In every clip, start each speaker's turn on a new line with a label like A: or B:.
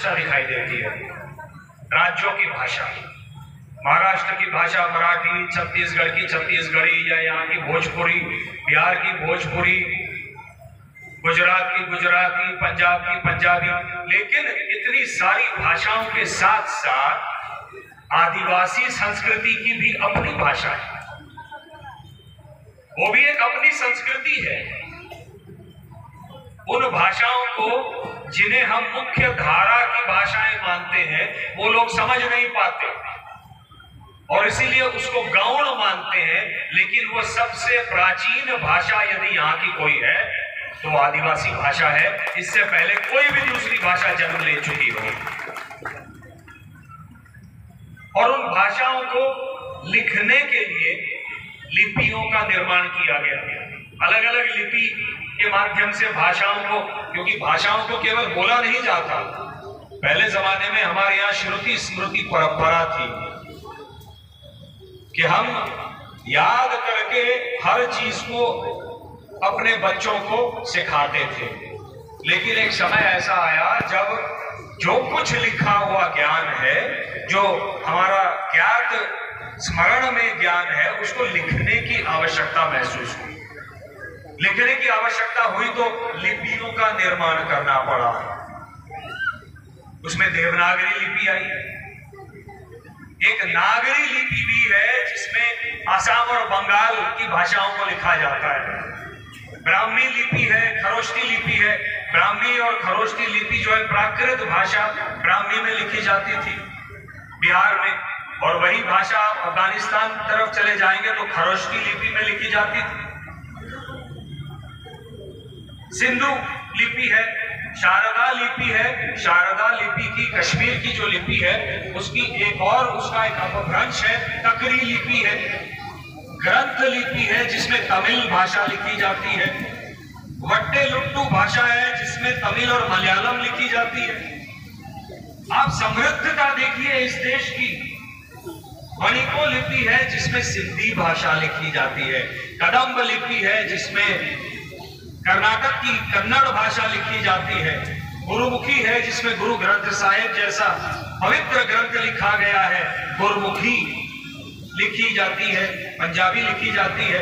A: अच्छा दिखाई देती है। राज्यों की भाषा, महाराष्ट्र की भाषा मराठी, छत्तीसगढ़ की छत्तीसगढ़ी, या यहाँ की भोजपुरी, बिहार की भोजपुरी, गुजरात की गुजराती, पंजाब की पंजाबी। लेकिन इतनी सारी भाषाओं के साथ साथ आदिवासी संस्कृति की भी अपनी भाषा है, वो भी एक अपनी संस्कृति है। उन भाषाओं को जिन्हें हम मुख्य धारा की भाषाएं मानते हैं, वो लोग समझ नहीं पाते और इसीलिए उसको गौण मानते हैं। लेकिन वो सबसे प्राचीन भाषा यदि यहाँ की कोई है तो आदिवासी भाषा है। इससे पहले कोई भी दूसरी भाषा जन्म ले चुकी हो। और उन भाषाओं को लिखने के लिए लिपियों का निर्माण किया गया। अलग अलग लिपि के माध्यम से भाषाओं को, क्योंकि भाषाओं को केवल बोला नहीं जाता, पहले जमाने में हमारे यहाँ श्रुति स्मृति परंपरा थी कि हम याद करके हर चीज को अपने बच्चों को सिखाते थे। लेकिन एक समय ऐसा आया जब जो कुछ लिखा हुआ ज्ञान है, जो हमारा ज्ञात स्मरण में ज्ञान है, उसको लिखने की आवश्यकता महसूस हुई। लिखने की आवश्यकता हुई तो लिपियों का निर्माण करना पड़ा। उसमें देवनागरी लिपि आई, एक नागरी लिपि भी है जिसमें आसाम और बंगाल की भाषाओं को लिखा जाता है। ब्राह्मी लिपि है, खरोष्टी लिपि है। ब्राह्मी और खरोष्टी लिपि जो है प्राकृत भाषा, ब्राह्मी में लिखी जाती थी बिहार में, और वही भाषा आप अफगानिस्तान तरफ चले जाएंगे तो खरोष्टी लिपि में लिखी जाती थी। सिंधु लिपि है, शारदा लिपि है। शारदा लिपि की, कश्मीर की जो लिपि है उसकी एक और, उसका एक अपभ्रंश है, तकरी लिपि है। ग्रंथ लिपि है जिसमें तमिल भाषा लिखी जाती है। वट्टेलुट्टू भाषा है जिसमें तमिल और मलयालम लिखी जाती है। आप समृद्धता देखिए इस देश की। मणिको लिपि है जिसमें सिंधी भाषा लिखी जाती है। कदम्ब लिपि है जिसमें कर्नाटक की कन्नड़ भाषा लिखी जाती है। गुरुमुखी है जिसमें गुरु ग्रंथ साहिब जैसा पवित्र ग्रंथ लिखा गया है। गुरुमुखी लिखी जाती है, पंजाबी लिखी जाती है,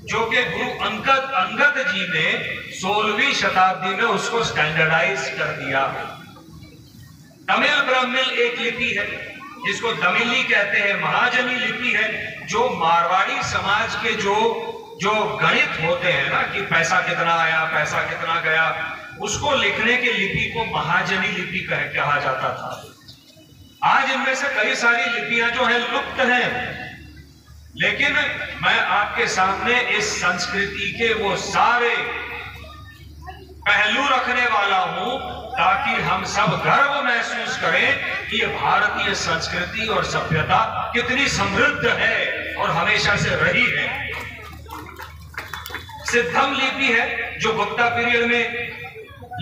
A: जो कि गुरु अंगद जी ने 16वीं शताब्दी में उसको स्टैंडर्डाइज कर दिया। तमिल ब्राह्मिल एक लिपि है जिसको तमिली कहते हैं। महाजनी लिपि है जो मारवाड़ी समाज के जो गणित होते हैं ना, कि पैसा कितना आया, पैसा कितना गया, उसको लिखने के लिपि को महाजनी लिपि कहा जाता था। आज इनमें से कई सारी लिपियां जो है लुप्त हैं, लेकिन मैं आपके सामने इस संस्कृति के वो सारे पहलू रखने वाला हूं ताकि हम सब गर्व महसूस करें कि ये भारतीय संस्कृति और सभ्यता कितनी समृद्ध है और हमेशा से रही है। सिद्धम लिपि है जो गुप्ता पीरियड में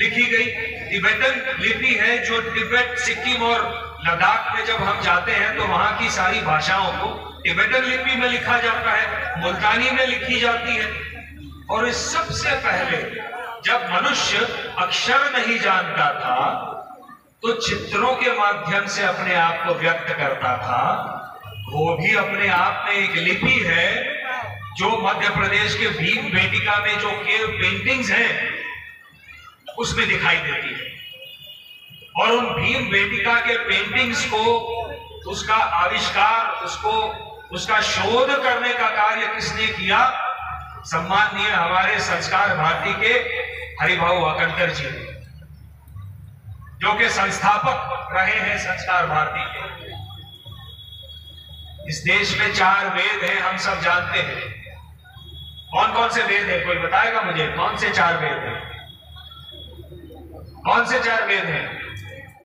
A: लिखी गई। तिब्बतन लिपि है जो तिब्बत, सिक्किम और लद्दाख में जब हम जाते हैं तो वहां की सारी भाषाओं को तिब्बतन लिपि में लिखा जाता है, मुल्तानी में लिखी जाती है। और इस सबसे पहले जब मनुष्य अक्षर नहीं जानता था तो चित्रों के माध्यम से अपने आप को व्यक्त करता था। वो भी अपने आप में एक लिपि है जो मध्य प्रदेश के भीमबेटका में जो केव पेंटिंग्स हैं उसमें दिखाई देती है। और उन भीमबेटका के पेंटिंग्स को, उसका आविष्कार, उसका शोध करने का कार्य किसने किया? सम्माननीय हमारे संस्कार भारती के हरिभाऊ वाकणकर जी, जो कि संस्थापक रहे हैं संस्कार भारती के। इस देश में 4 वेद हैं, हम सब जानते हैं। कौन कौन से वेद हैं? कोई बताएगा मुझे? कौन से 4 वेद हैं? कौन से 4 वेद हैं?